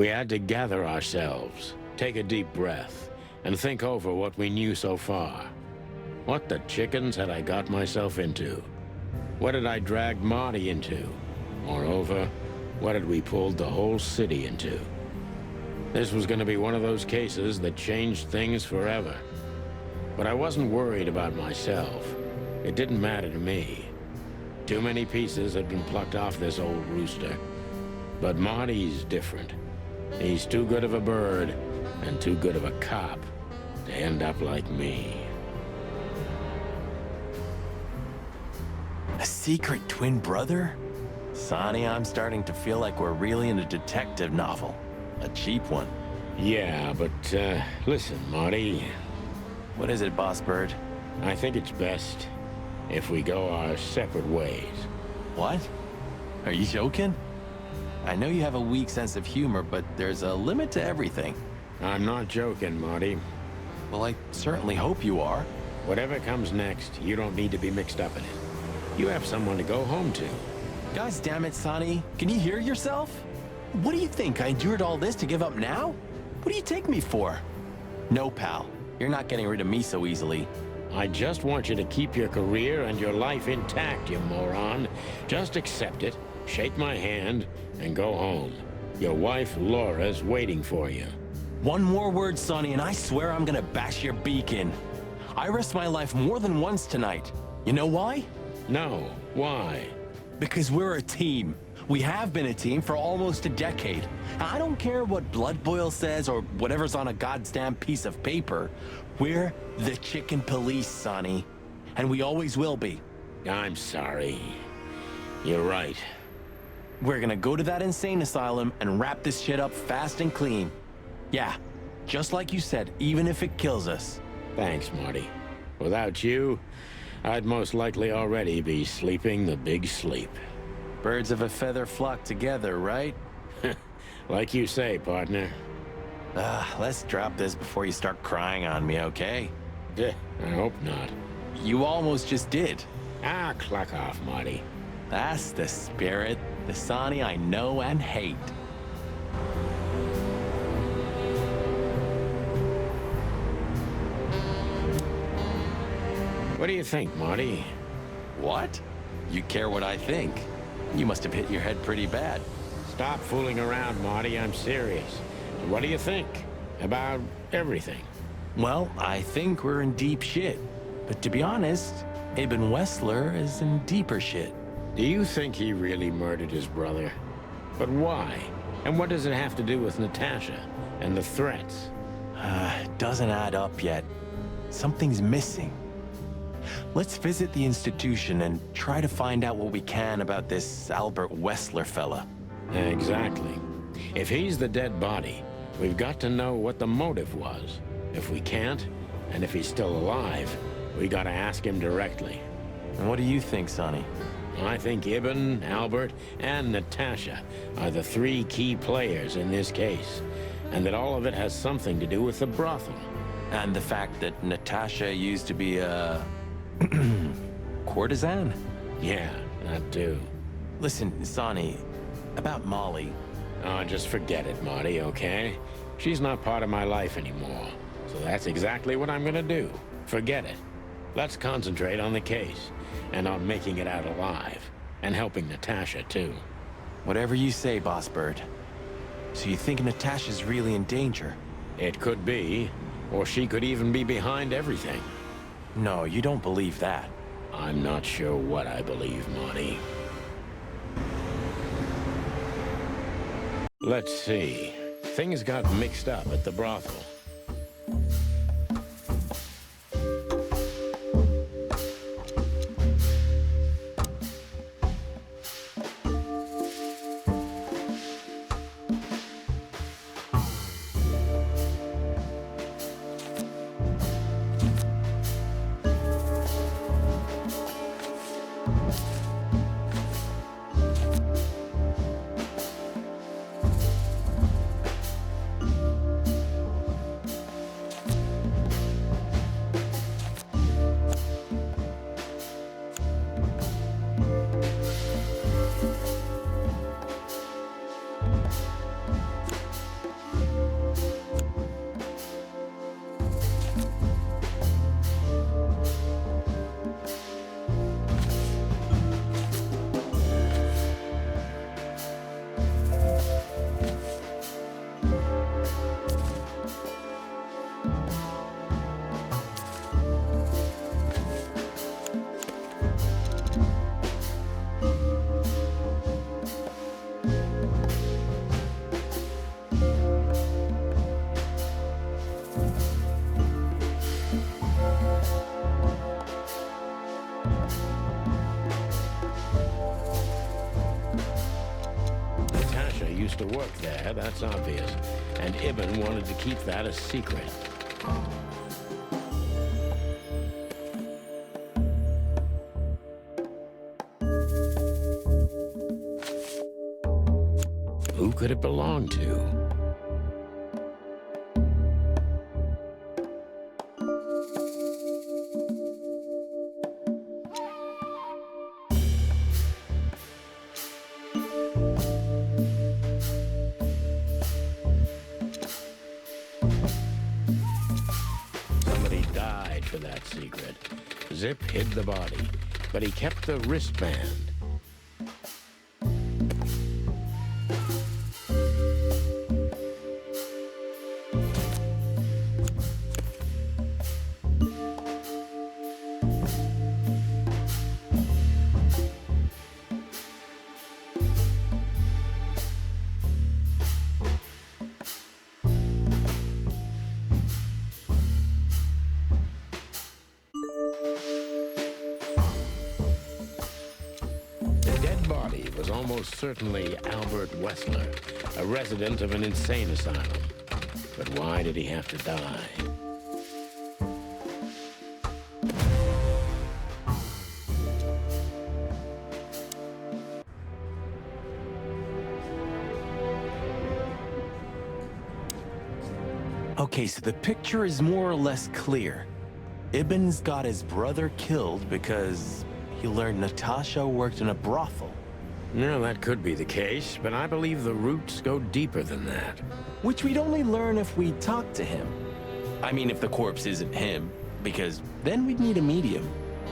We had to gather ourselves, take a deep breath, and think over what we knew so far. What the chickens had I got myself into? What had I dragged Marty into? Moreover, what had we pulled the whole city into? This was going to be one of those cases that changed things forever. But I wasn't worried about myself. It didn't matter to me. Too many pieces had been plucked off this old rooster. But Marty's different. He's too good of a bird and too good of a cop to end up like me. A secret twin brother? Sonny, I'm starting to feel like we're really in a detective novel. A cheap one. Yeah, but, listen, Marty. What is it, Boss Bird? I think it's best if we go our separate ways. What? Are you joking? I know you have a weak sense of humor, but there's a limit to everything. I'm not joking, Marty. Well, I certainly hope you are. Whatever comes next, you don't need to be mixed up in it. You have someone to go home to. Guys, damn it, Sonny. Can you hear yourself? What do you think? I endured all this to give up now? What do you take me for? No, pal. You're not getting rid of me so easily. I just want you to keep your career and your life intact, you moron. Just accept it, shake my hand, and go home. Your wife, Laura's waiting for you. One more word, Sonny, and I swear I'm gonna bash your beak in. I risked my life more than once tonight. You know why? No. Why? Because we're a team. We have been a team for almost a decade. I don't care what Blood Boil says or whatever's on a goddamn piece of paper. We're the chicken police, Sonny. And we always will be. I'm sorry. You're right. We're gonna go to that insane asylum and wrap this shit up fast and clean. Yeah, just like you said, even if it kills us. Thanks, Marty. Without you, I'd most likely already be sleeping the big sleep. Birds of a feather flock together, right? Like you say, partner. Let's drop this before you start crying on me, okay? I hope not. You almost just did. Ah, clock off, Marty. That's the spirit, the Sonny I know and hate. What do you think, Marty? What? You care what I think? You must have hit your head pretty bad. Stop fooling around, Marty. I'm serious. What do you think? About everything? Well, I think we're in deep shit. But to be honest, Ibn Wessler is in deeper shit. Do you think he really murdered his brother? But why? And what does it have to do with Natasha and the threats? It doesn't add up yet. Something's missing. Let's visit the institution and try to find out what we can about this Albert Wessler fella. Exactly. If he's the dead body, we've got to know what the motive was. If we can't, and if he's still alive, we gotta ask him directly. And what do you think, Sonny? I think Ibn, Albert, and Natasha are the three key players in this case, and that all of it has something to do with the brothel. And the fact that Natasha used to be a... courtesan? Yeah, that too. Listen, Sonny, about Molly. Oh, just forget it, Marty, okay? She's not part of my life anymore. So that's exactly what I'm gonna do. Forget it. Let's concentrate on the case, and on making it out alive, and helping Natasha, too. Whatever you say, Boss Bird. So you think Natasha's really in danger? It could be, or she could even be behind everything. No, you don't believe that. I'm not sure what I believe, Marty. Let's see. Things got mixed up at the brothel. used to work there, that's obvious. And Ibn wanted to keep that a secret. Who could it belong to? Somebody died for that secret. Zip hid the body, but he kept the wristband. Was almost certainly Albert Wessler, a resident of an insane asylum. But why did he have to die? Okay, so the picture is more or less clear. Ibn's got his brother killed because he learned Natasha worked in a brothel. No, that could be the case, but I believe the roots go deeper than that. Which we'd only learn if we talked to him. I mean, if the corpse isn't him, because then we'd need a medium.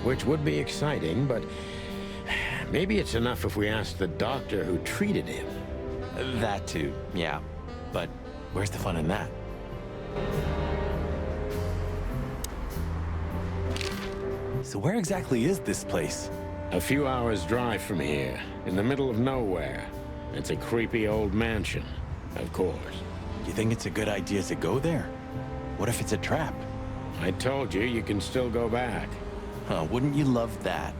Which would be exciting, but maybe it's enough if we ask the doctor who treated him. That too, yeah. But where's the fun in that? So where exactly is this place? A few hours' drive from here, in the middle of nowhere. It's a creepy old mansion, of course. You think it's a good idea to go there? What if it's a trap? I told you, you can still go back. Wouldn't you love that?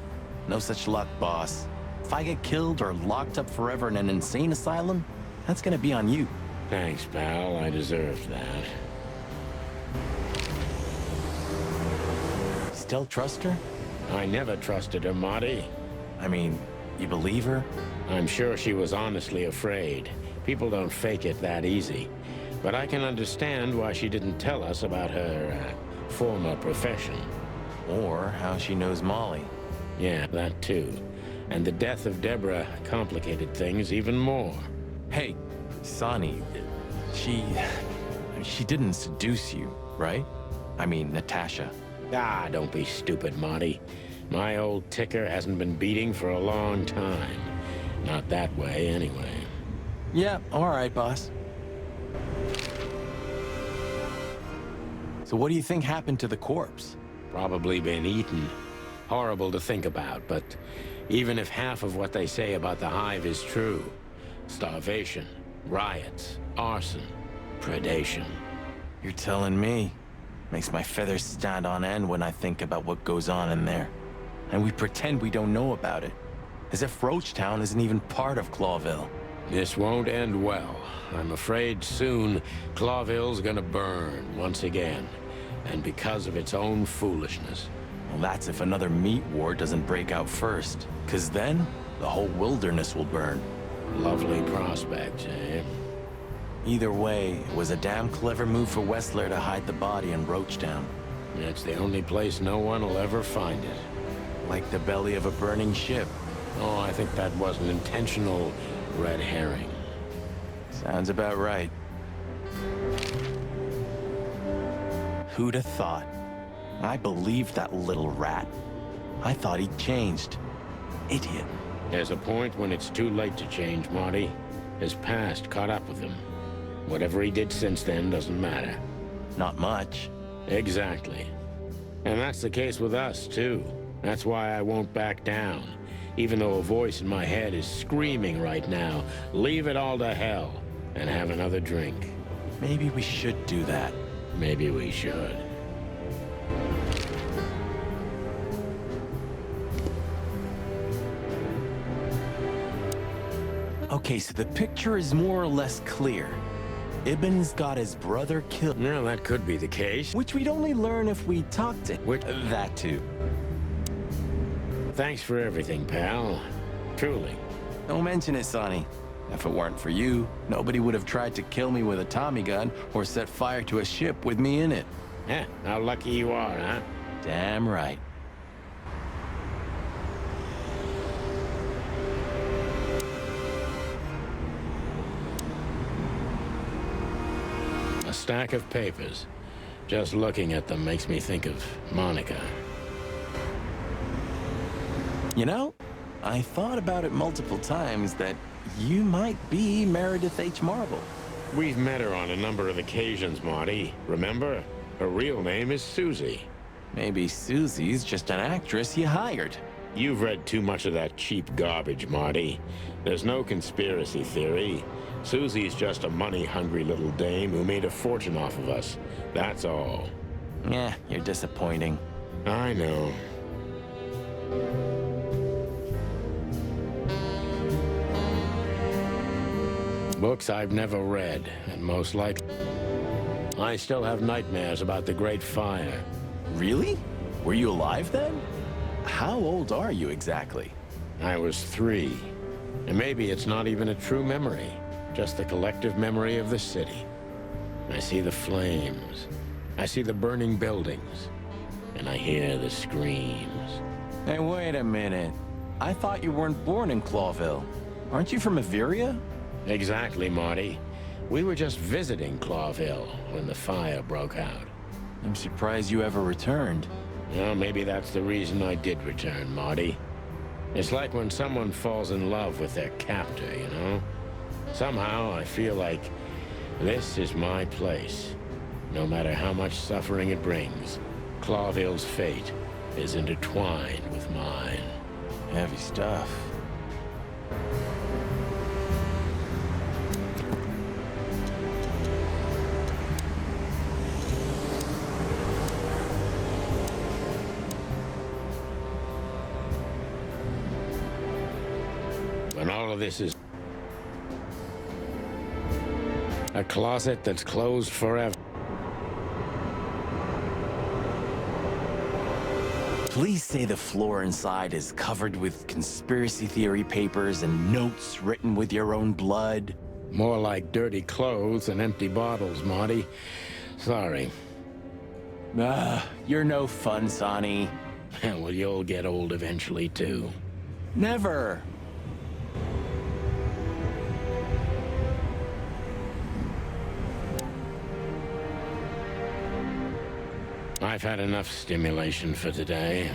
No such luck, boss. If I get killed or locked up forever in an insane asylum, that's gonna be on you. Thanks, pal. I deserved that. Still trust her? I never trusted her, Marty. I mean, you believe her? I'm sure she was honestly afraid. People don't fake it that easy. But I can understand why she didn't tell us about her former profession. Or how she knows Molly. Yeah, that too. And the death of Deborah complicated things even more. Hey, Sonny, she didn't seduce you, right? I mean, Natasha. Ah, don't be stupid, Marty. My old ticker hasn't been beating for a long time. Not that way, anyway. Yeah, all right, boss. So what do you think happened to the corpse? Probably been eaten. Horrible to think about, but even if half of what they say about the hive is true, starvation, riots, arson, predation. You're telling me. Makes my feathers stand on end when I think about what goes on in there. And we pretend we don't know about it. As if Roachtown isn't even part of Clawville. This won't end well. I'm afraid soon Clawville's gonna burn once again. And because of its own foolishness. Well, that's if another meat war doesn't break out first. 'Cause then, the whole wilderness will burn. Lovely prospect, eh? Either way, it was a damn clever move for Wessler to hide the body in Roachtown. It's the only place no one will ever find it. Like the belly of a burning ship. Oh, I think that was an intentional red herring. Sounds about right. Who'd have thought? I believed that little rat. I thought he'd changed. Idiot. There's a point when it's too late to change, Marty. His past caught up with him. Whatever he did since then doesn't matter. Not much. Exactly. And that's the case with us, too. That's why I won't back down. Even though a voice in my head is screaming right now, leave it all to hell and have another drink. Maybe we should do that. Maybe we should. Okay, so the picture is more or less clear. Ibn's got his brother killed. Well, that could be the case. Which we'd only learn if we talked to Which- that too. Thanks for everything, pal. Truly. Don't mention it, Sonny. If it weren't for you, nobody would have tried to kill me with a Tommy gun or set fire to a ship with me in it. Yeah, how lucky you are, huh? Damn right. A stack of papers. Just looking at them makes me think of Monica. You know, I thought about it multiple times that you might be Meredith H. Marble. We've met her on a number of occasions, Marty. Remember? Her real name is Susie. Maybe Susie's just an actress you hired. You've read too much of that cheap garbage, Marty. There's no conspiracy theory. Susie's just a money-hungry little dame who made a fortune off of us. That's all. Yeah, you're disappointing. I know. Books I've never read, and most likely I still have nightmares about the Great Fire. Really? Were you alive then? How old are you exactly? I was 3. And maybe it's not even a true memory, just the collective memory of the city. I see the flames. I see the burning buildings. And I hear the screams. Hey, wait a minute. I thought you weren't born in Clawville. Aren't you from Averia? Exactly, Marty. We were just visiting Clawville when the fire broke out. I'm surprised you ever returned. Well, maybe that's the reason I did return, Marty. It's like when someone falls in love with their captor, you know? Somehow I feel like this is my place. No matter how much suffering it brings, Clawville's fate is intertwined with mine. Heavy stuff. When all of this is a closet that's closed forever. Please say the floor inside is covered with conspiracy theory papers and notes written with your own blood. More like dirty clothes and empty bottles, Marty. Sorry. You're no fun, Sonny. Well, you'll get old eventually, too. Never. I've had enough stimulation for today.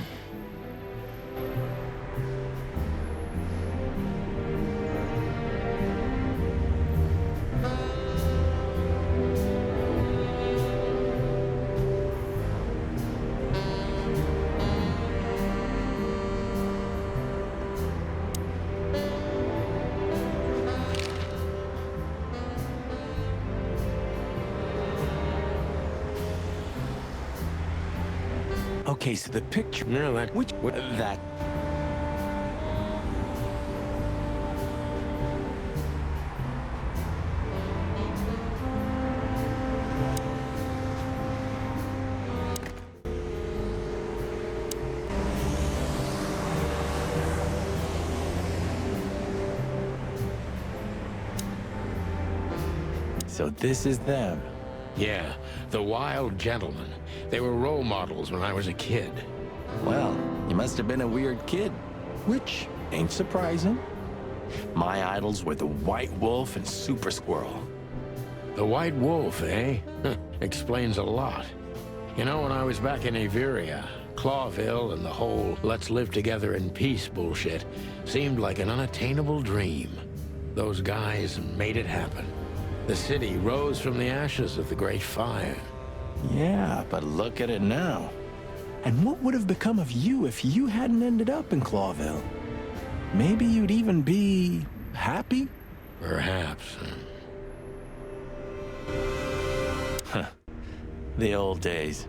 Okay, so the picture... No, that... Which... that... So this is them. Yeah, the wild gentlemen. They were role models when I was a kid. Well, you must have been a weird kid, which ain't surprising. My idols were the White Wolf and Super Squirrel. The White Wolf, eh? Explains a lot. You know, when I was back in Averia, Clawville and the whole let's live together in peace bullshit seemed like an unattainable dream. Those guys made it happen. The city rose from the ashes of the Great Fire. Yeah, but look at it now. And what would have become of you if you hadn't ended up in Clawville? Maybe you'd even be happy? Perhaps. Huh. The old days.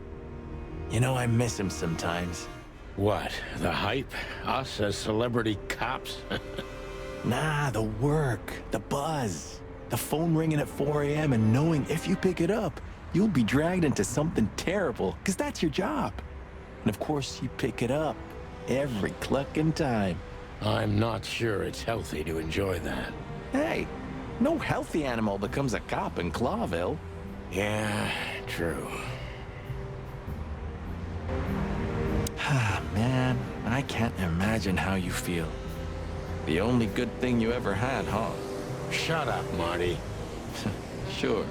You know, I miss him sometimes. What? The hype? Us as celebrity cops? Nah, the work, the buzz, the phone ringing at 4 a.m. and knowing if you pick it up, you'll be dragged into something terrible, because that's your job. And of course, you pick it up every clucking time. I'm not sure it's healthy to enjoy that. Hey, no healthy animal becomes a cop in Clawville. Yeah, true. Ah, man, I can't imagine how you feel. The only good thing you ever had, huh? Shut up, Marty. Sure.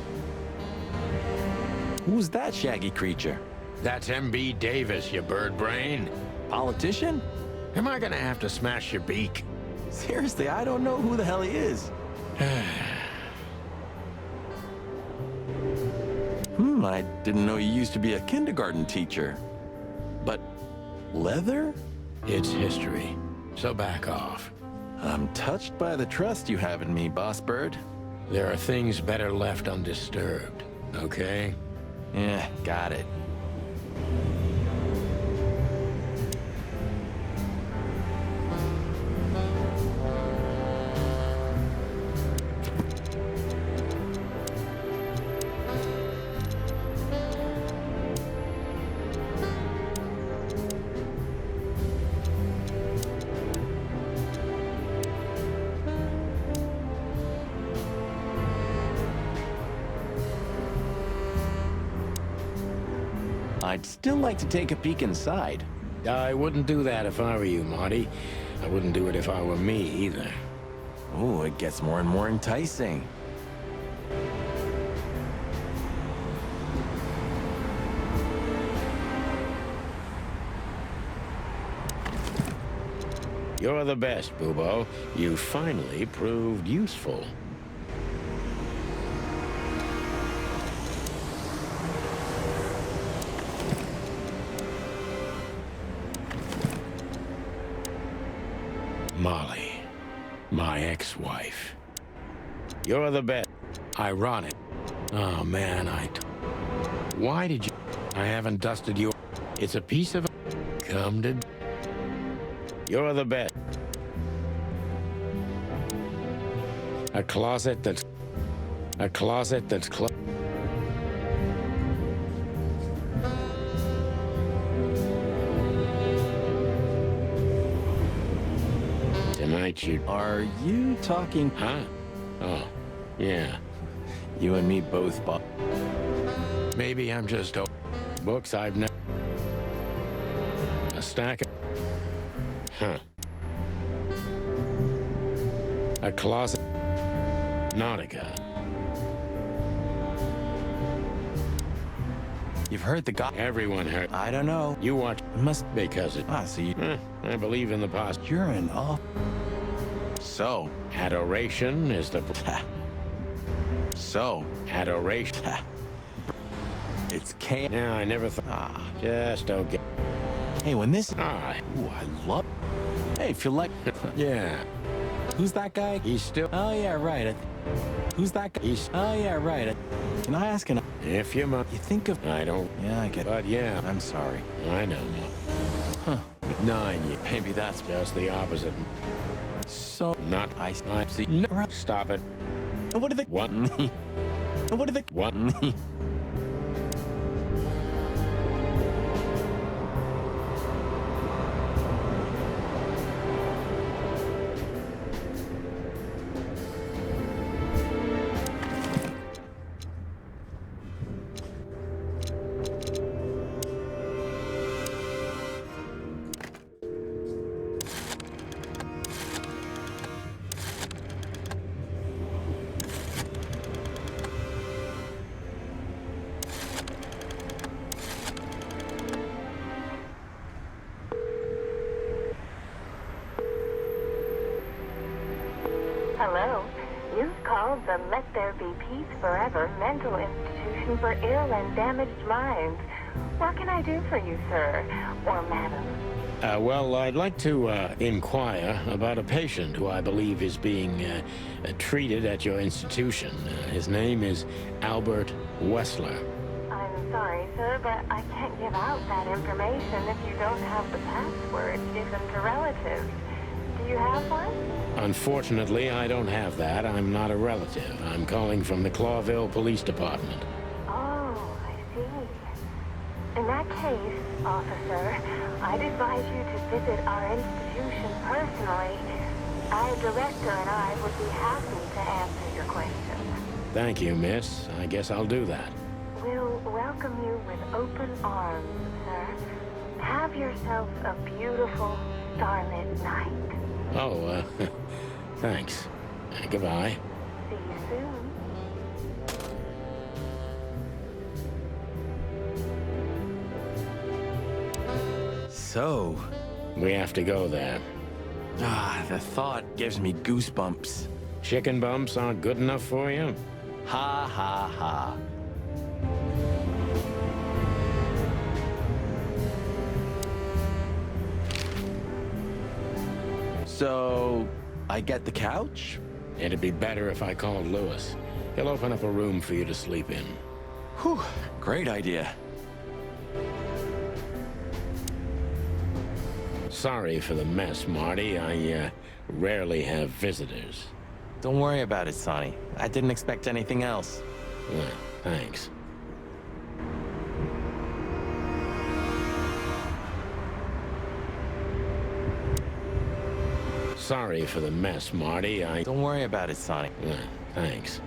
Who's that shaggy creature? That's M.B. Davis, you bird brain. Politician? Am I gonna have to smash your beak? Seriously, I don't know who the hell he is. I didn't know you used to be a kindergarten teacher. But leather? It's history, so back off. I'm touched by the trust you have in me, Boss Bird. There are things better left undisturbed, okay? Yeah, got it. I'd still like to take a peek inside. I wouldn't do that if I were you, Marty. I wouldn't do it if I were me, either. Oh, it gets more and more enticing. You're the best, Bubo. You finally proved useful. Molly, my ex-wife. You're the best. Ironic. Oh, man, Why did you... I haven't dusted you. It's a piece of... Come to... You're the best. A closet that's closed. Tonight you... Are you talking... Huh? Oh, yeah. You and me both, Bob. Maybe I'm just... Books I've never... A stack of... Huh. A closet... Nautica. You've heard the guy. Everyone heard. I don't know. You watch... It must... Because it... Ah, so you... I believe in the past. You're an all... So... Adoration is the... So... Adoration... It's K... No, I never thought... Ah. Just okay. Hey, when this... Ah. Ooh, I love... Hey, if you like... Yeah. Who's that guy? He's still... Oh, yeah, right. Who's that guy? He's... Oh, yeah, right. Can I ask an... If you must... You think of... I don't... Yeah, I get... But yeah. I'm sorry. I know. Huh. 9 years. Maybe that's... Just the opposite. So... Not... I see... No. Stop it. What are the... What? What are the... What? Hello. You've called the Let There Be Peace Forever mental institution for ill and damaged minds. What can I do for you, sir? Or madam? Well, I'd like to inquire about a patient who I believe is being treated at your institution. His name is Albert Wessler. I'm sorry, sir, but I can't give out that information if you don't have the password given to relatives. Do Do you have one? Unfortunately, I don't have that. I'm not a relative. I'm calling from the Clawville Police Department. Oh, I see. In that case, officer, I'd advise you to visit our institution personally. Our director and I would be happy to answer your questions. Thank you, miss. I guess I'll do that. We'll welcome you with open arms, sir. Have yourself a beautiful, starlit night. Oh, thanks. Goodbye. See you soon. So, We have to go there. the thought gives me goosebumps. Chicken bumps aren't good enough for you? Ha ha ha. So, I get the couch? It'd be better if I called Lewis. He'll open up a room for you to sleep in. Whew, great idea. Sorry for the mess, Marty. I rarely have visitors. Don't worry about it, Sonny. I didn't expect anything else. Well, thanks. Sorry for the mess, Marty. Don't worry about it, Sonny. Well, thanks.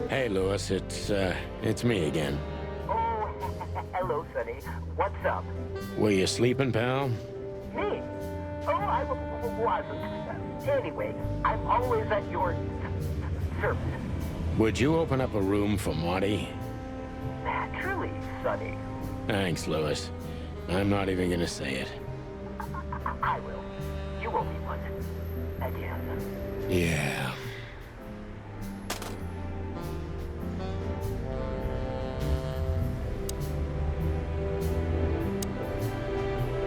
Hey, Lewis, it's me again. Oh, hello, Sonny. What's up? Were you sleeping, pal? Me? Oh, I wasn't. Anyway, I'm always at your service. Would you open up a room for Marty? Naturally, Sonny. Thanks, Lewis. I'm not even gonna say it. I will. You owe me one. Again. Yeah.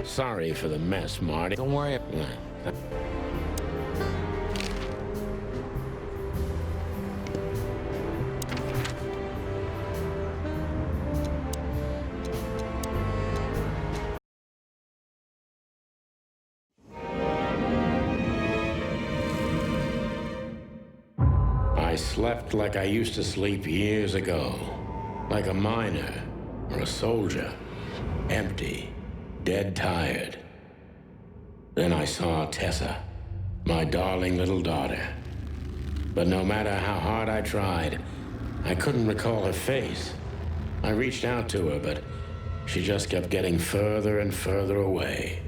Sorry for the mess, Marty. Don't worry. I slept like I used to sleep years ago. Like a miner or a soldier. Empty. Dead tired. Then I saw Tessa, my darling little daughter. But no matter how hard I tried, I couldn't recall her face. I reached out to her, but she just kept getting further and further away.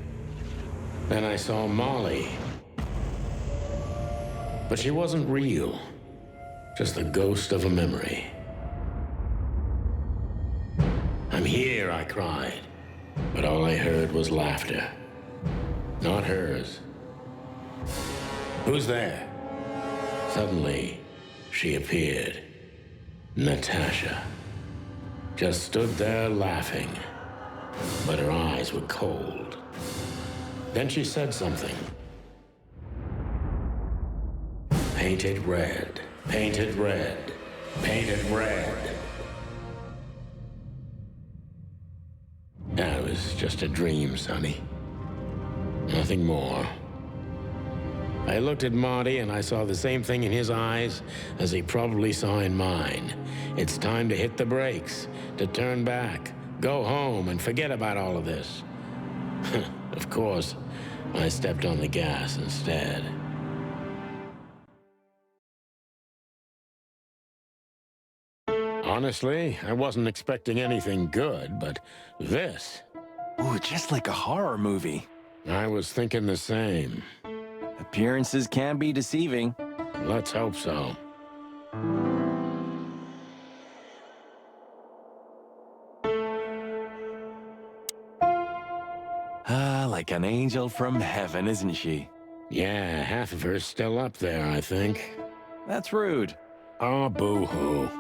Then I saw Molly. But she wasn't real, just the ghost of a memory. I'm here, I cried. But all I heard was laughter. Not hers. Who's there? Suddenly, she appeared. Natasha. Just stood there laughing. But her eyes were cold. Then she said something. Painted red. Painted red. Painted red. That was just a dream, Sonny. Nothing more. I looked at Marty and I saw the same thing in his eyes as he probably saw in mine. It's time to hit the brakes, to turn back, go home and forget about all of this. Of course, I stepped on the gas instead. Honestly, I wasn't expecting anything good, but this... Ooh, just like a horror movie. I was thinking the same. Appearances can be deceiving. Let's hope so. Ah, like an angel from heaven, isn't she? Yeah, half of her's still up there, I think. That's rude. Oh, boo-hoo.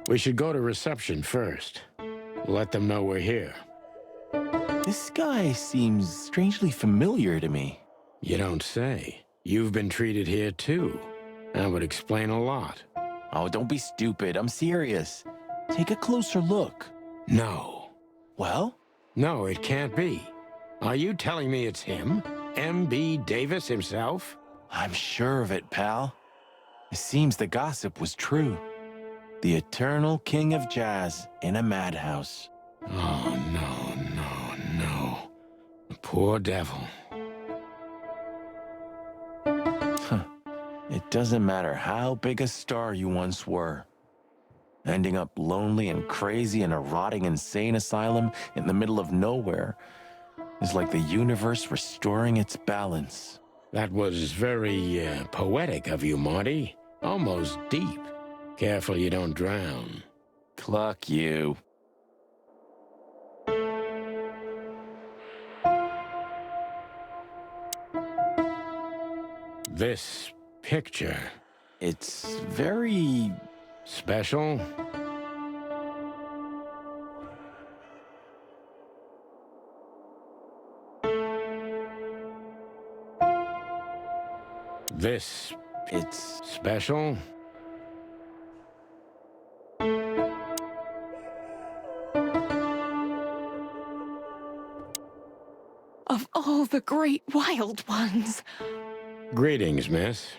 We should go to reception first. Let them know we're here. This guy seems strangely familiar to me. You don't say. You've been treated here, too. That would explain a lot. Oh, don't be stupid. I'm serious. Take a closer look. No. Well? No, it can't be. Are you telling me it's him? M.B. Davis himself? I'm sure of it, pal. It seems the gossip was true. The eternal king of jazz in a madhouse. Oh, no, no, no. The poor devil. It doesn't matter how big a star you once were. Ending up lonely and crazy in a rotting insane asylum in the middle of nowhere is like the universe restoring its balance. That was very poetic of you, Marty. Almost deep. Careful you don't drown. Cluck you. This picture. It's very... special? This... it's... special? Of all the great wild ones. Greetings, miss.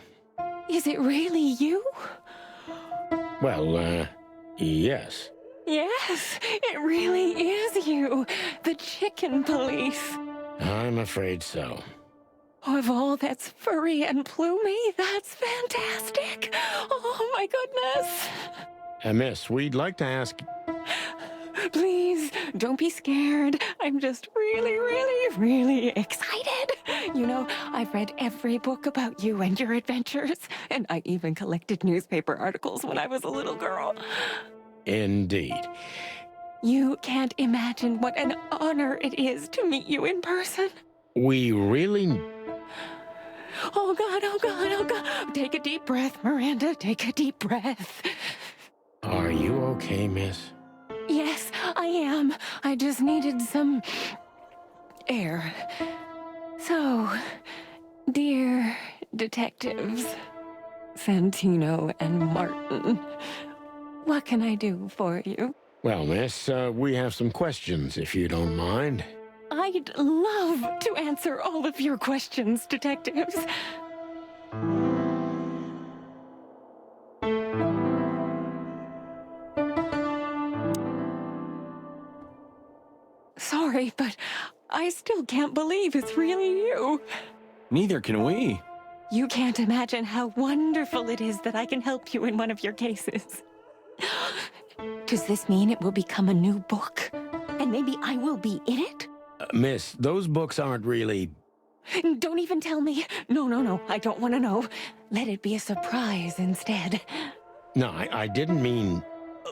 Is it really you? Well, yes. Yes, it really is you. The chicken police. I'm afraid so. Of all that's furry and plumy, that's fantastic. Oh, my goodness. Miss, we'd like to ask... Please, don't be scared. I'm just really excited. You know, I've read every book about you and your adventures, and I even collected newspaper articles when I was a little girl. Indeed. You can't imagine what an honor it is to meet you in person. We really... Oh, God, oh, God, oh, God. Take a deep breath, Miranda. Take a deep breath. Are you okay, miss? Yes, I am. I just needed some air. So, dear detectives, Santino and Martin, what can I do for you? Well, miss, we have some questions, if you don't mind. I'd love to answer all of your questions, detectives. Sorry, but I still can't believe it's really you. Neither can we. You can't imagine how wonderful it is that I can help you in one of your cases. Does this mean it will become a new book? And maybe I will be in it? Miss, those books aren't really... Don't even tell me. No, I don't want to know. Let it be a surprise instead. No, I didn't mean...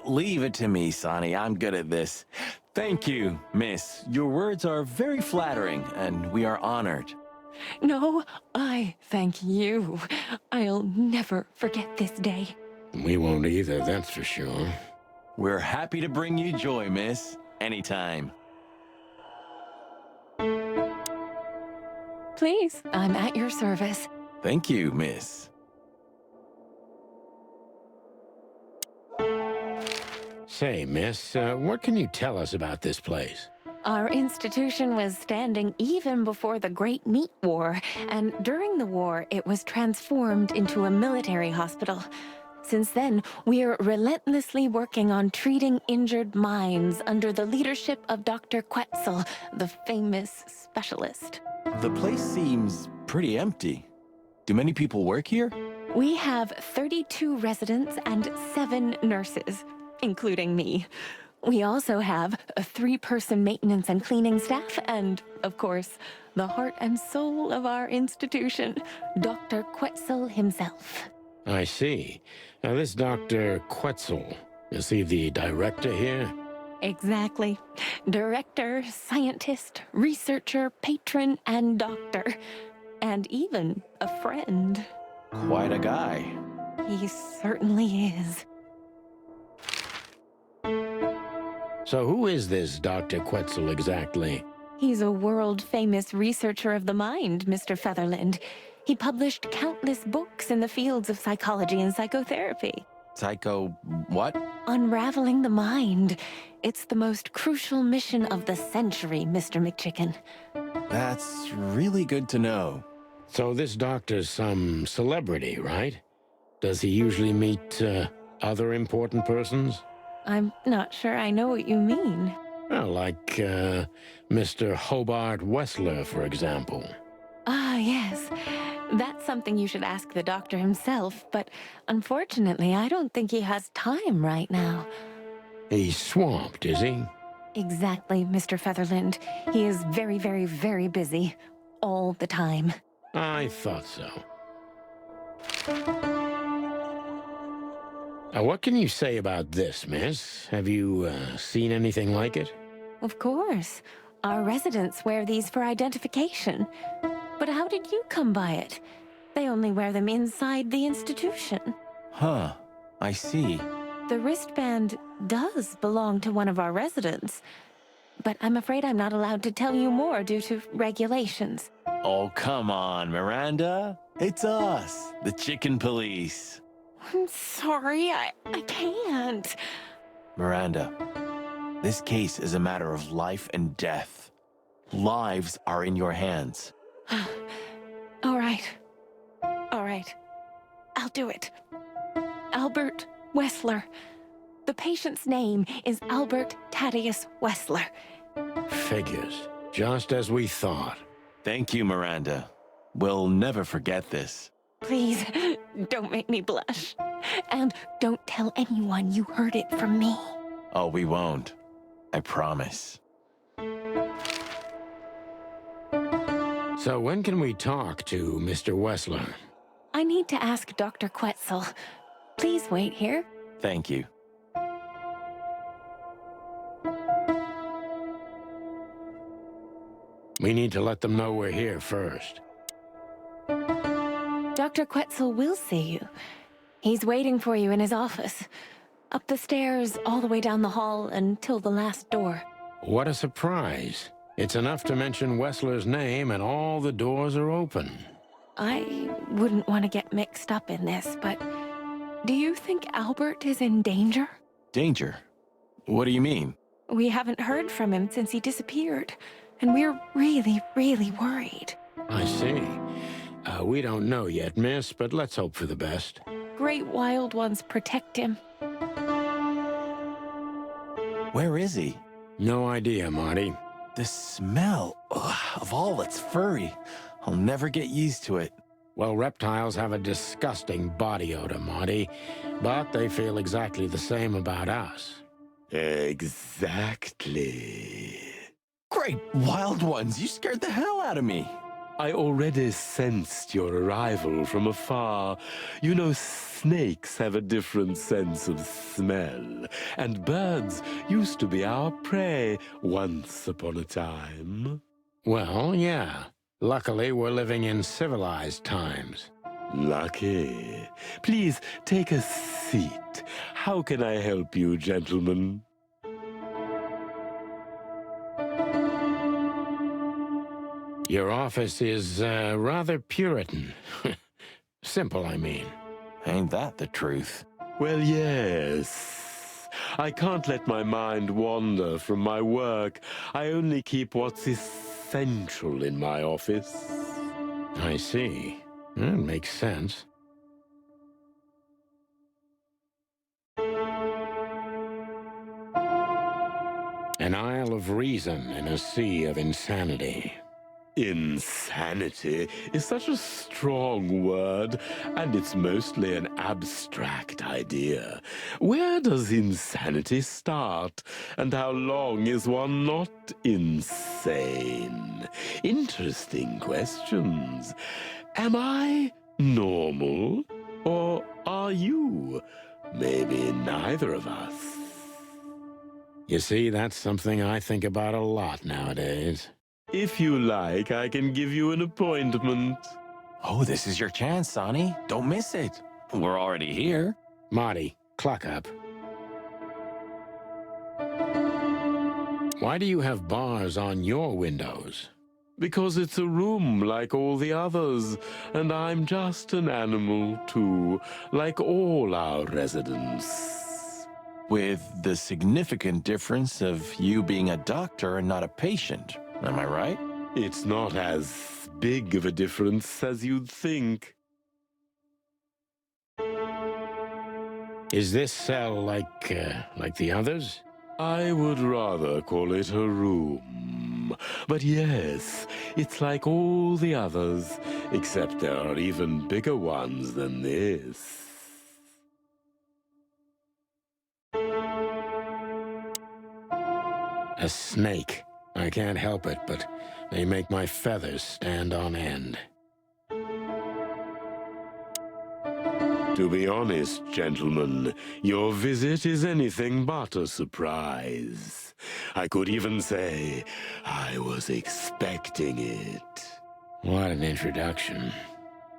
Leave it to me, Sonny. I'm good at this. Thank you, miss. Your words are very flattering, and we are honored. No, I thank you. I'll never forget this day. We won't either, that's for sure. We're happy to bring you joy, miss. Anytime. Please, I'm at your service. Thank you, miss. Say, miss, what can you tell us about this place? Our institution was standing even before the Great Meat War, and during the war, it was transformed into a military hospital. Since then, we're relentlessly working on treating injured minds under the leadership of Dr. Quetzal, the famous specialist. The place seems pretty empty. Do many people work here? We have 32 residents and 7 nurses, including me. We also have a 3-person maintenance and cleaning staff, and, of course, the heart and soul of our institution, Dr. Quetzal himself. I see. Now, this Dr. Quetzal, is he the director here? Exactly. Director, scientist, researcher, patron, and doctor. And even a friend. Quite a guy. He certainly is. So who is this Dr. Quetzal exactly? He's a world-famous researcher of the mind, Mr. Featherland. He published countless books in the fields of psychology and psychotherapy. Psycho... what? Unraveling the mind. It's the most crucial mission of the century, Mr. McChicken. That's really good to know. So this doctor's some celebrity, right? Does he usually meet other important persons? I'm not sure I know what you mean. Well, like Mr. Hobart Wessler, for example. Ah, yes. That's something you should ask the doctor himself, but unfortunately, I don't think he has time right now. He's swamped, is he? Exactly, Mr. Featherland. He is very, very, very busy. All the time. I thought so. Now, what can you say about this, miss? Have you seen anything like it? Of course. Our residents wear these for identification. But how did you come by it? They only wear them inside the institution. Huh. I see. The wristband does belong to one of our residents. But I'm afraid I'm not allowed to tell you more due to regulations. Oh, come on, Miranda. It's us, the Chicken Police. I'm sorry, I can't. Miranda, this case is a matter of life and death. Lives are in your hands. All right. All right. I'll do it. Albert Wessler. The patient's name is Albert Thaddeus Wessler. Figures. Just as we thought. Thank you, Miranda. We'll never forget this. Please, don't make me blush. And don't tell anyone you heard it from me. Oh, we won't. I promise. So when can we talk to Mr. Wessler? I need to ask Dr. Quetzal. Please wait here. Thank you. We need to let them know we're here first. Dr. Quetzal will see you. He's waiting for you in his office. Up the stairs, all the way down the hall, until the last door. What a surprise. It's enough to mention Wessler's name and all the doors are open. I wouldn't want to get mixed up in this, but do you think Albert is in danger? Danger? What do you mean? We haven't heard from him since he disappeared, and we're really, really worried. I see. We don't know yet, miss, but let's hope for the best. Great wild ones protect him. Where is he? No idea, Marty. The smell of all that's furry. I'll never get used to it. Well, reptiles have a disgusting body odor, Marty, but they feel exactly the same about us. Exactly. Great wild ones, you scared the hell out of me. I already sensed your arrival from afar. You know, snakes have a different sense of smell, and birds used to be our prey once upon a time. Well, yeah. Luckily, we're living in civilized times. Lucky. Please take a seat. How can I help you, gentlemen? Your office is rather Puritan. Simple, I mean. Ain't that the truth? Well, yes. I can't let my mind wander from my work. I only keep what's essential in my office. I see. That makes sense. An isle of reason in a sea of insanity. Insanity is such a strong word, and it's mostly an abstract idea. Where does insanity start, and how long is one not insane? Interesting questions. Am I normal, or are you? Maybe neither of us. You see, that's something I think about a lot nowadays. If you like, I can give you an appointment. Oh, this is your chance, Sonny. Don't miss it. We're already here. Marty, clock up. Why do you have bars on your windows? Because it's a room like all the others, and I'm just an animal too, like all our residents. With the significant difference of you being a doctor and not a patient. Am I right? It's not as big of a difference as you'd think. Is this cell like the others? I would rather call it a room. But yes, it's like all the others, except there are even bigger ones than this. A snake. I can't help it, but they make my feathers stand on end. To be honest, gentlemen, your visit is anything but a surprise. I could even say I was expecting it. What an introduction.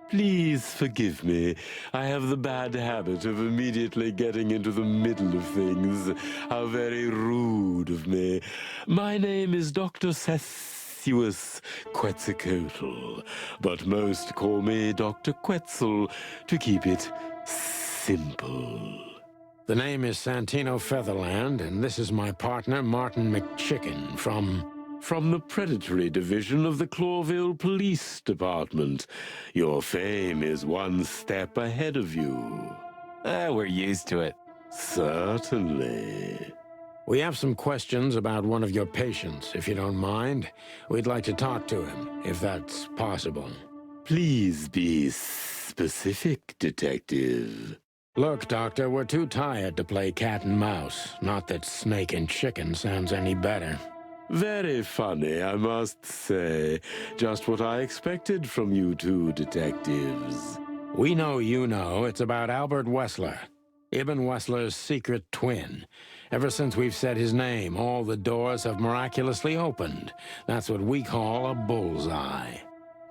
Please forgive me. I have the bad habit of immediately getting into the middle of things. How very rude of me. My name is Dr. Quetzalcoatl, but most call me Dr. Quetzal to keep it simple. The name is Santino Featherland, and this is my partner, Martin McChicken, From the predatory division of the Clawville Police Department. Your fame is one step ahead of you. We're used to it. Certainly. We have some questions about one of your patients, if you don't mind. We'd like to talk to him, if that's possible. Please be specific, Detective. Look, Doctor, we're too tired to play cat and mouse. Not that snake and chicken sounds any better. Very funny, I must say. Just what I expected from you two detectives. We know you know it's about Albert Wessler, Ibn Wessler's secret twin. Ever since we've said his name, all the doors have miraculously opened. That's what we call a bullseye.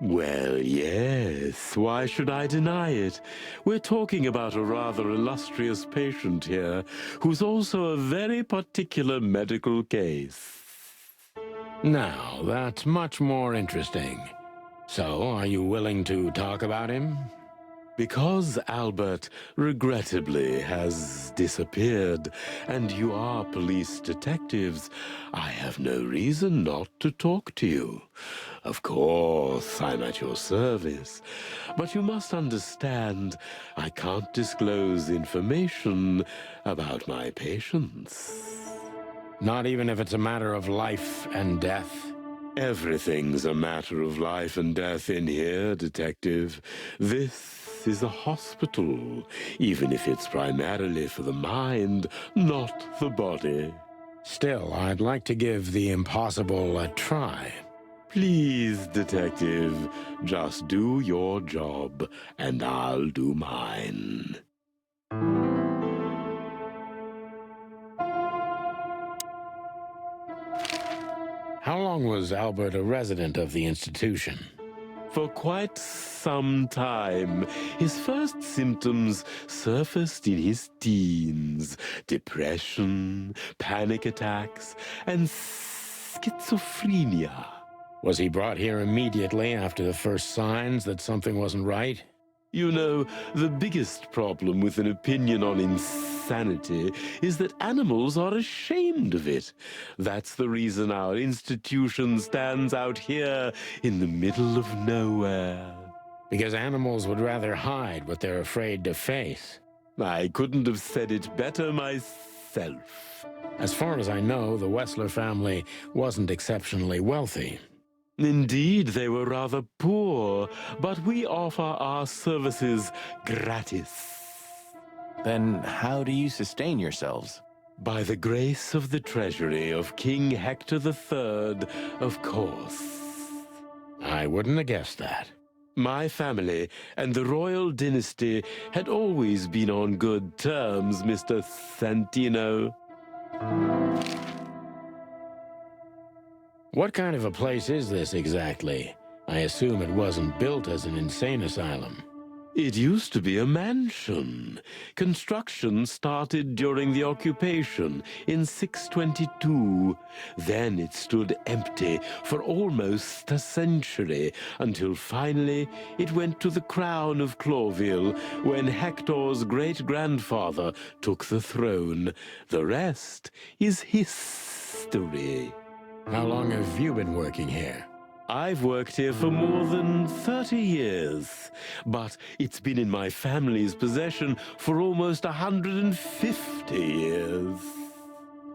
Well, yes. Why should I deny it? We're talking about a rather illustrious patient here, who's also a very particular medical case. Now, that's much more interesting. So, are you willing to talk about him? Because Albert, regrettably, has disappeared, and you are police detectives, I have no reason not to talk to you. Of course, I'm at your service, but you must understand, I can't disclose information about my patients. Not even if it's a matter of life and death? Everything's a matter of life and death in here, Detective. This is a hospital, even if it's primarily for the mind, not the body. Still, I'd like to give the impossible a try. Please, Detective, just do your job, and I'll do mine. How long was Albert a resident of the institution? For quite some time. His first symptoms surfaced in his teens. Depression, panic attacks, and schizophrenia. Was he brought here immediately after the first signs that something wasn't right? You know, the biggest problem with an opinion on insanity is that animals are ashamed of it. That's the reason our institution stands out here in the middle of nowhere. Because animals would rather hide what they're afraid to face. I couldn't have said it better myself. As far as I know, the Wessler family wasn't exceptionally wealthy. Indeed, they were rather poor, but we offer our services gratis. Then how do you sustain yourselves? By the grace of the treasury of King Hector III, of course. I wouldn't have guessed that. My family and the royal dynasty had always been on good terms, Mr. Santino. What kind of a place is this exactly? I assume it wasn't built as an insane asylum. It used to be a mansion. Construction started during the occupation in 622. Then it stood empty for almost a century, until finally it went to the crown of Cloville when Hector's great-grandfather took the throne. The rest is history. How long have you been working here? I've worked here for more than 30 years, but it's been in my family's possession for almost 150 years.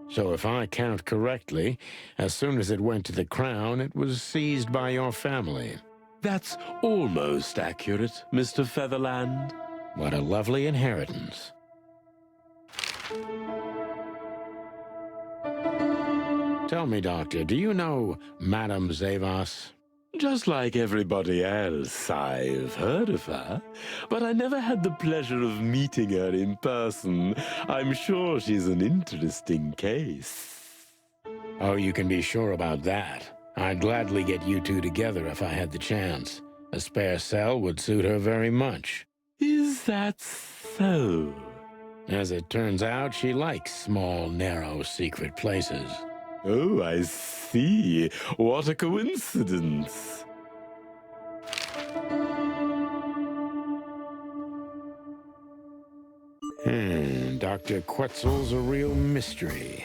So if I count correctly, as soon as it went to the crown, it was seized by your family. That's almost accurate, Mr. Featherland. What a lovely inheritance. Tell me, Doctor, do you know Madame Zavas? Just like everybody else, I've heard of her, but I never had the pleasure of meeting her in person. I'm sure she's an interesting case. Oh, you can be sure about that. I'd gladly get you two together if I had the chance. A spare cell would suit her very much. Is that so? As it turns out, she likes small, narrow, secret places. Oh, I see. What a coincidence. Dr. Quetzal's a real mystery.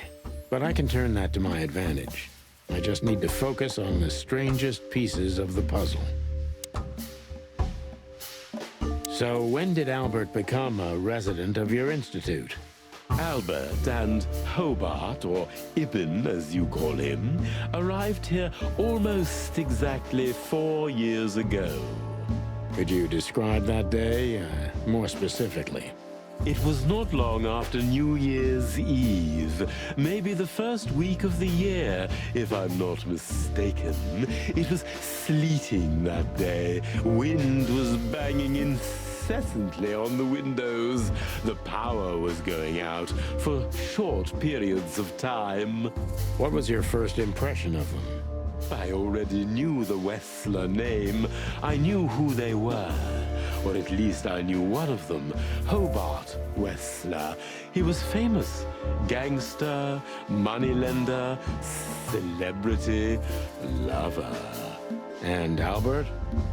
But I can turn that to my advantage. I just need to focus on the strangest pieces of the puzzle. So when did Albert become a resident of your institute? Albert and Hobart, or Ibn as you call him, arrived here almost exactly 4 years ago. Could you describe that day more specifically? It was not long after New Year's Eve, maybe the first week of the year, if I'm not mistaken. It was sleeting that day. Wind was banging incessantly on the windows. The power was going out for short periods of time. What was your first impression of them? I already knew the Wessler name. I knew who they were. Or at least I knew one of them, Hobart Wessler. He was famous. Gangster, moneylender, celebrity, lover. And Albert?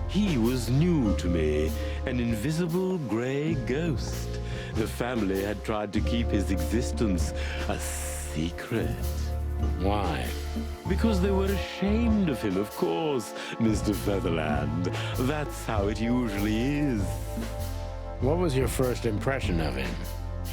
He was new to me, an invisible gray ghost. The family had tried to keep his existence a secret. Why? Because they were ashamed of him, of course, Mr. Featherland. That's how it usually is. What was your first impression of him?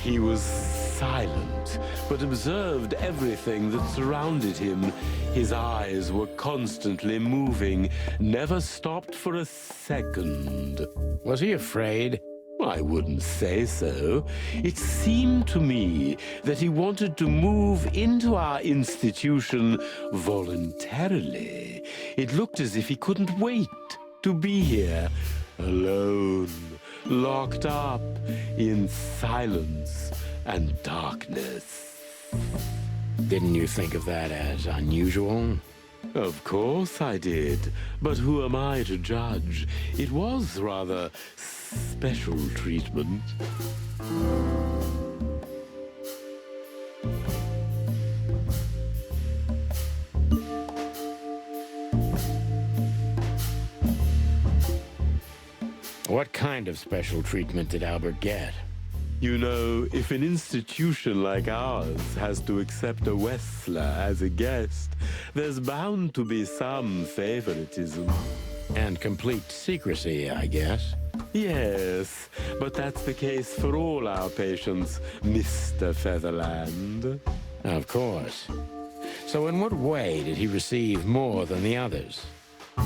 He was silent, but observed everything that surrounded him. His eyes were constantly moving, never stopped for a second. Was he afraid? I wouldn't say so. It seemed to me that he wanted to move into our institution voluntarily. It looked as if he couldn't wait to be here, alone, locked up in silence and darkness. Didn't you think of that as unusual? Of course I did, but who am I to judge? It was rather special treatment. What kind of special treatment did Albert get? You know, if an institution like ours has to accept a Wessler as a guest, there's bound to be some favoritism. And complete secrecy, I guess. Yes, but that's the case for all our patients, Mr. Featherland. Of course. So in what way did he receive more than the others?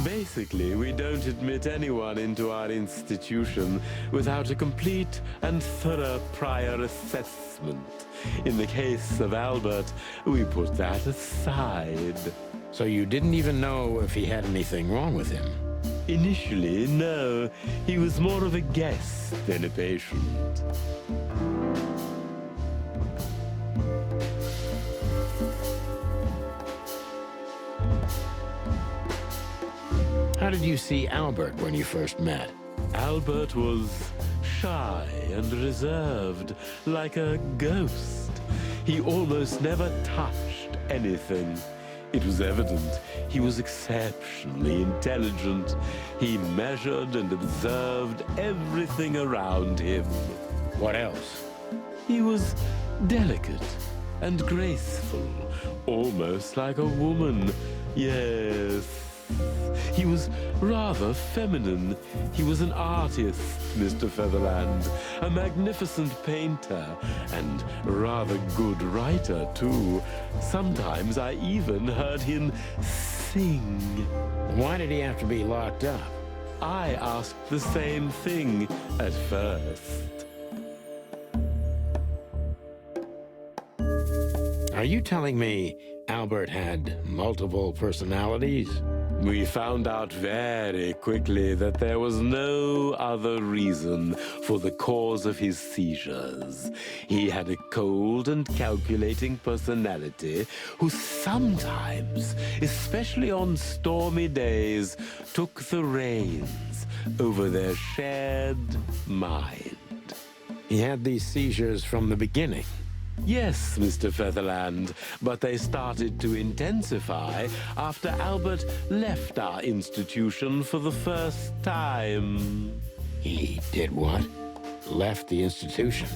Basically, we don't admit anyone into our institution without a complete and thorough prior assessment. In the case of Albert, we put that aside. So you didn't even know if he had anything wrong with him? Initially, no. He was more of a guest than a patient. How did you see Albert when you first met? Albert was shy and reserved, like a ghost. He almost never touched anything. It was evident he was exceptionally intelligent. He measured and observed everything around him. What else? He was delicate and graceful, almost like a woman. Yes. He was rather feminine. He was an artist, Mr. Featherland, a magnificent painter, and rather good writer, too. Sometimes I even heard him sing. Why did he have to be locked up? I asked the same thing at first. Are you telling me Albert had multiple personalities? We found out very quickly that there was no other reason for the cause of his seizures. He had a cold and calculating personality who sometimes, especially on stormy days, took the reins over their shared mind. He had these seizures from the beginning. Yes, Mr. Featherland, but they started to intensify after Albert left our institution for the first time. He did what? Left the institution?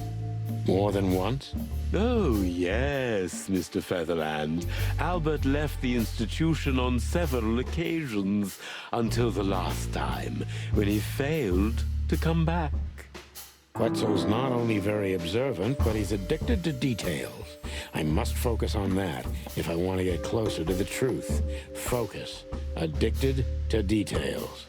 More than once? Oh, yes, Mr. Featherland. Albert left the institution on several occasions until the last time, when he failed to come back. Quetzal's not only very observant, but he's addicted to details. I must focus on that if I want to get closer to the truth. Focus. Addicted to details.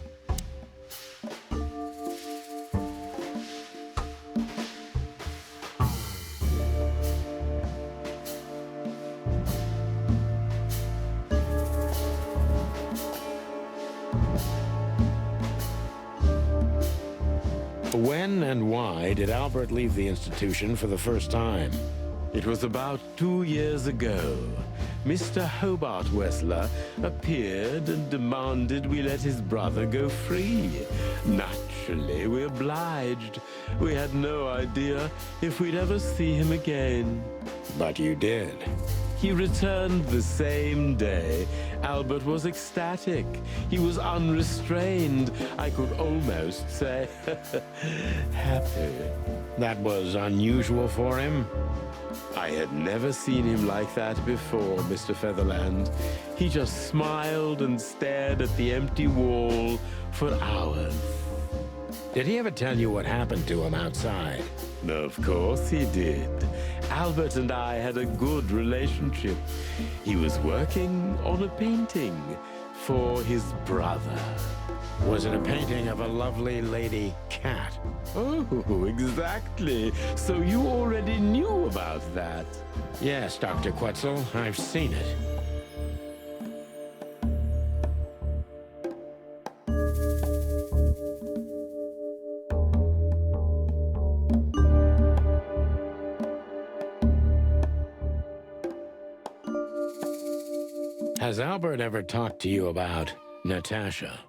When and why did Albert leave the institution for the first time? It was about 2 years ago. Mr. Hobart Wessler appeared and demanded we let his brother go free. Naturally, we obliged. We had no idea if we'd ever see him again. But you did. He returned the same day. Albert was ecstatic. He was unrestrained. I could almost say happy. That was unusual for him? I had never seen him like that before, Mr. Featherland. He just smiled and stared at the empty wall for hours. Did he ever tell you what happened to him outside? Of course he did. Albert and I had a good relationship. He was working on a painting for his brother. Was it a painting of a lovely lady cat? Oh, exactly. So you already knew about that. Yes, Dr. Quetzal, I've seen it. Has Albert ever talked to you about Natasha?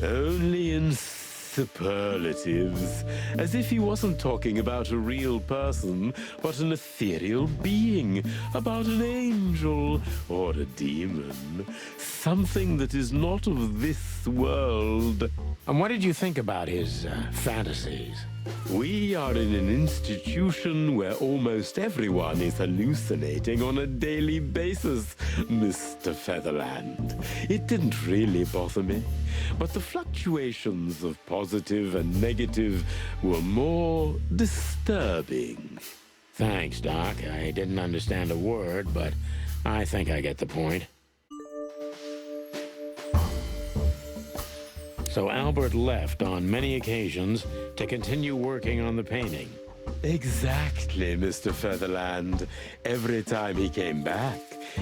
Only in superlatives, as if he wasn't talking about a real person, but an ethereal being, about an angel or a demon, something that is not of this world. And what did you think about his fantasies? We are in an institution where almost everyone is hallucinating on a daily basis, Mr. Featherland. It didn't really bother me, but the fluctuations of positive and negative were more disturbing. Thanks, Doc. I didn't understand a word, but I think I get the point. So Albert left on many occasions to continue working on the painting. Exactly, Mr. Featherland. Every time he came back,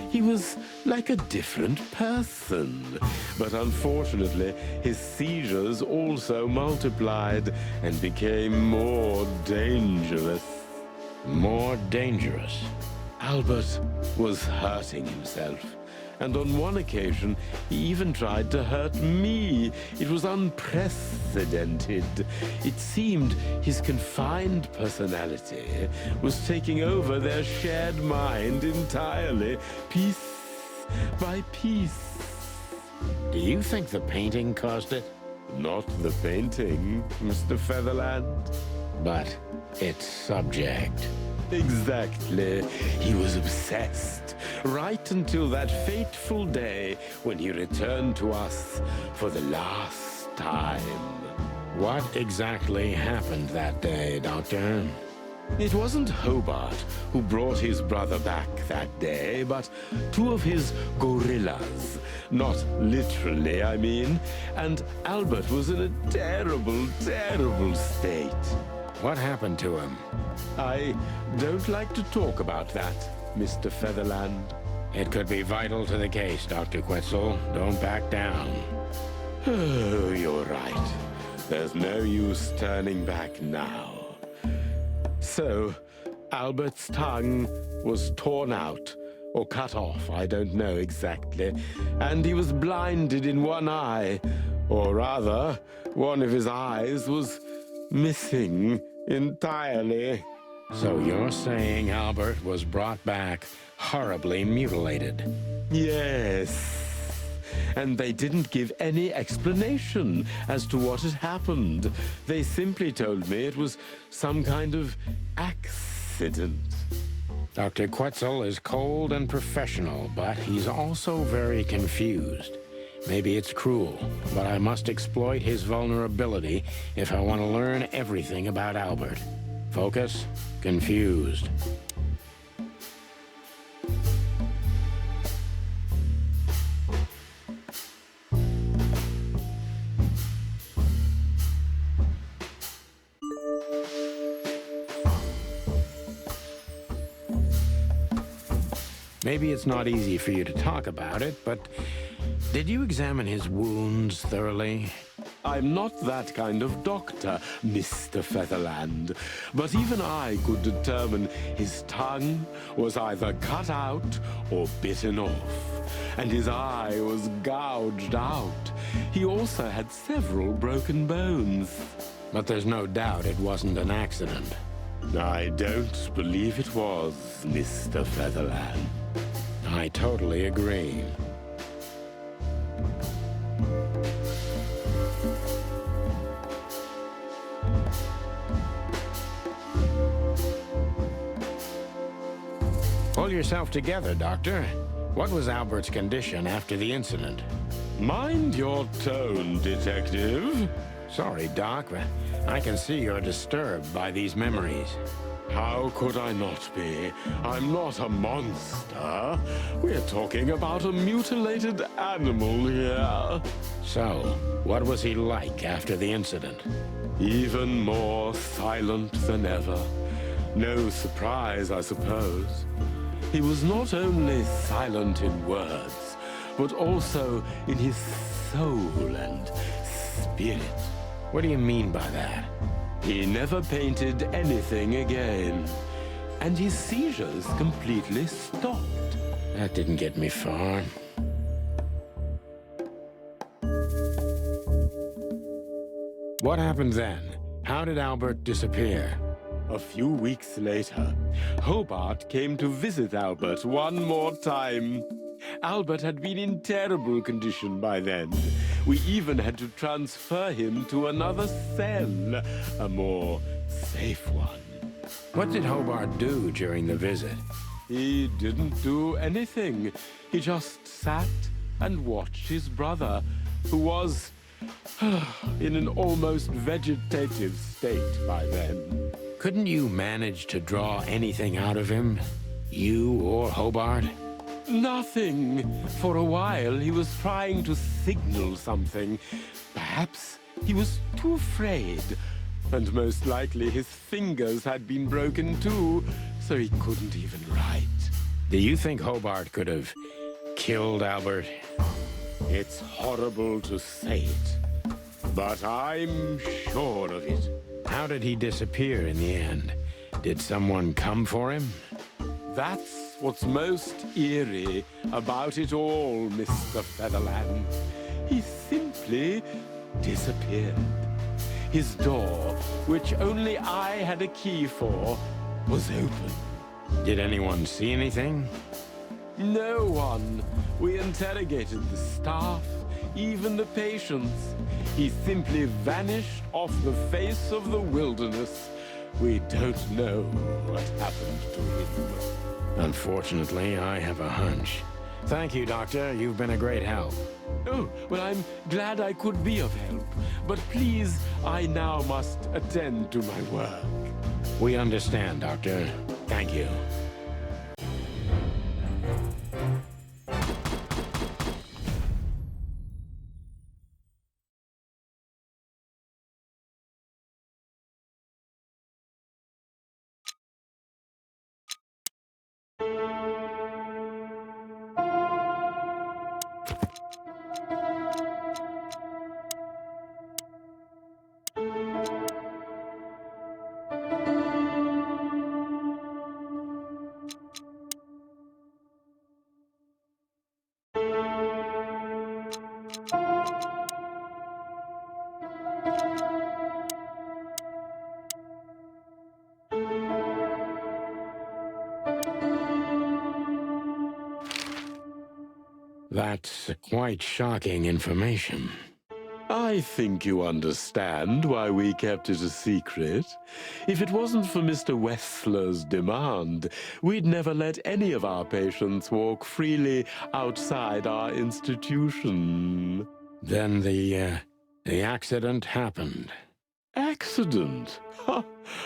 he was like a different person. But unfortunately, his seizures also multiplied and became more dangerous. More dangerous. Albert was hurting himself. And on one occasion, he even tried to hurt me. It was unprecedented. It seemed his confined personality was taking over their shared mind entirely, piece by piece. Do you think the painting caused it? Not the painting, Mr. Featherland. But its subject. Exactly. He was obsessed, right until that fateful day when he returned to us for the last time. What exactly happened that day, Doctor? It wasn't Hobart who brought his brother back that day, but two of his gorillas. Not literally, I mean. And Albert was in a terrible, terrible state. What happened to him? I don't like to talk about that, Mr. Featherland. It could be vital to the case, Dr. Quetzal. Don't back down. Oh, you're right. There's no use turning back now. So, Albert's tongue was torn out, or cut off, I don't know exactly, and he was blinded in one eye, or rather, one of his eyes was missing entirely. So you're saying Albert was brought back horribly mutilated? Yes. And they didn't give any explanation as to what had happened. They simply told me it was some kind of accident. Dr. Quetzal is cold and professional, but he's also very confused. Maybe it's cruel, but I must exploit his vulnerability if I want to learn everything about Albert. Focus, confused. Maybe it's not easy for you to talk about it, but did you examine his wounds thoroughly? I'm not that kind of doctor, Mr. Featherland, but even I could determine his tongue was either cut out or bitten off, and his eye was gouged out. He also had several broken bones. But there's no doubt it wasn't an accident. I don't believe it was, Mr. Featherland. I totally agree. Pull yourself together, Doctor. What was Albert's condition after the incident? Mind your tone, Detective. Sorry, Doc, but I can see you're disturbed by these memories. How could I not be? I'm not a monster. We're talking about a mutilated animal here. So, what was he like after the incident? Even more silent than ever. No surprise, I suppose. He was not only silent in words, but also in his soul and spirit. What do you mean by that? He never painted anything again, and his seizures completely stopped. That didn't get me far. What happened then? How did Albert disappear? A few weeks later, Hobart came to visit Albert one more time. Albert had been in terrible condition by then. We even had to transfer him to another cell, a more safe one. What did Hobart do during the visit? He didn't do anything. He just sat and watched his brother, who was in an almost vegetative state by then. Couldn't you manage to draw anything out of him? You or Hobart? Nothing. For a while, he was trying to signal something. Perhaps Perhaps he was too afraid. And most likely his fingers had been broken too, so he couldn't even write. Do you think Hobart could have killed Albert? It's horrible to say it, but I'm sure of it. How did he disappear in the end? Did someone come for him? That's what's most eerie about it all, Mr. Featherland. He simply disappeared. His door, which only I had a key for, was open. Did anyone see anything? No one. We interrogated the staff, even the patients. He simply vanished off the face of the wilderness. We don't know what happened to him. Unfortunately, I have a hunch. Thank you, Doctor. You've been a great help. Oh, well, I'm glad I could be of help. But please, I now must attend to my work. We understand, Doctor. Thank you. That's quite shocking information. I think you understand why we kept it a secret. If it wasn't for Mr. Wessler's demand, we'd never let any of our patients walk freely outside our institution. Then the accident happened. Accident? Ha!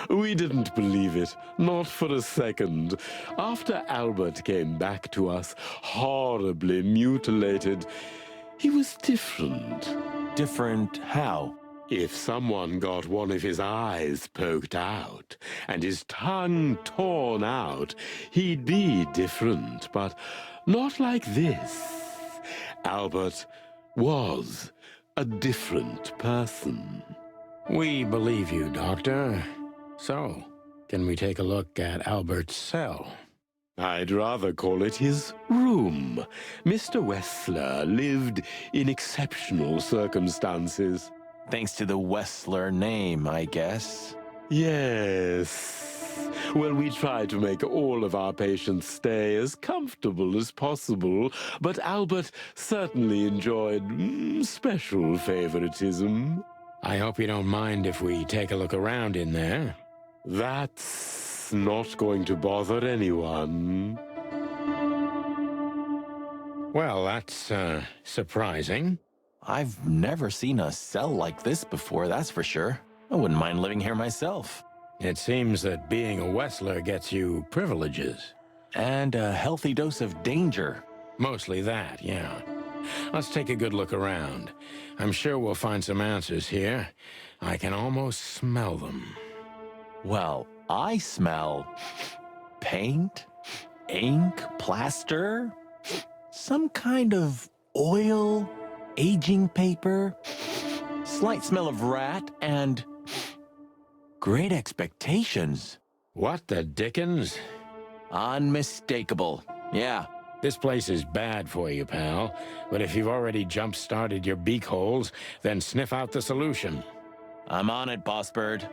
We didn't believe it, not for a second. After Albert came back to us, horribly mutilated, he was different. Different how? If someone got one of his eyes poked out and his tongue torn out, he'd be different, but not like this. Albert was a different person. We believe you, Doctor. So, can we take a look at Albert's cell? I'd rather call it his room. Mr. Wessler lived in exceptional circumstances. Thanks to the Wessler name, I guess. Yes. Well, we try to make all of our patients stay as comfortable as possible, but Albert certainly enjoyed special favoritism. I hope you don't mind if we take a look around in there. That's not going to bother anyone. Well, that's, surprising. I've never seen a cell like this before, that's for sure. I wouldn't mind living here myself. It seems that being a Wessler gets you privileges. And a healthy dose of danger. Mostly that, yeah. Let's take a good look around. I'm sure we'll find some answers here. I can almost smell them. Well, I smell paint, ink, plaster, some kind of oil, aging paper, slight smell of rat, and great expectations. What the dickens? Unmistakable. Yeah. This place is bad for you, pal. But if you've already jump-started your beak holes, then sniff out the solution. I'm on it, Boss Bird.